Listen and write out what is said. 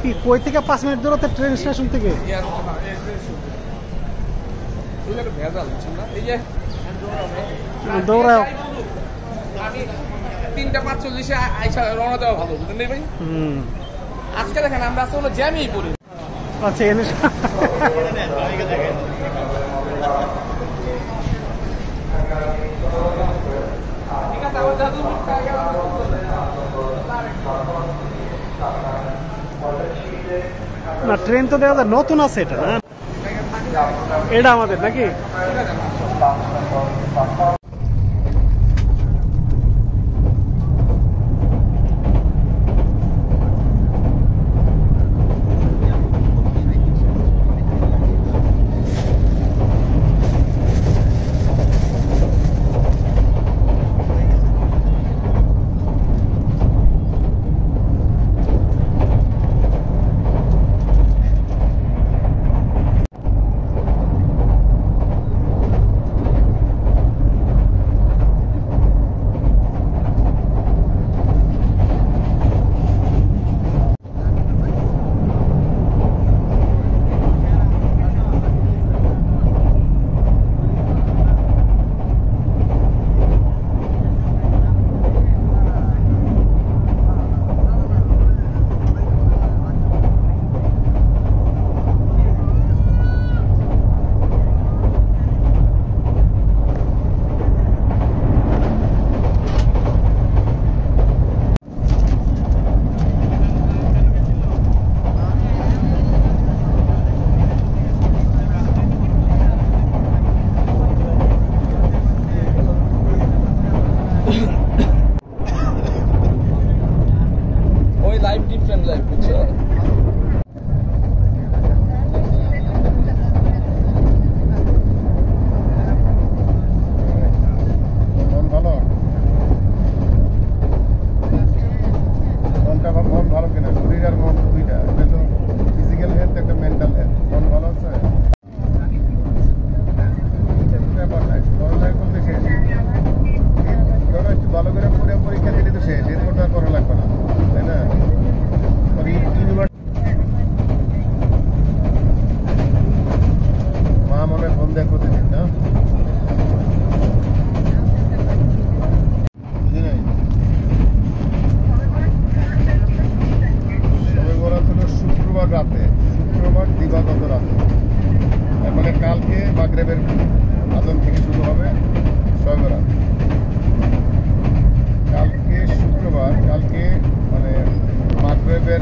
কি কই থেকে 5 মিনিট দূরত্বে ট্রেন স্টেশন থেকে? দৌড়াও আমি 3:45 আইসা রওনা দেওয়া ভালো, বুঝলেন ভাই? আজকে দেখেন আমরা আসলে জ্যামেই পড়ি। আচ্ছা এনে না ট্রেন তো দেখা যায় নতুন আছে এটা না, এটা আমাদের নাকি? শুক্রবার দিবাগত রাতে, মানে কালকে মাগরিবের আযান থেকে শুরু হবে শবে বরাত। কালকে শুক্রবার, কালকে মানে মাগরিবের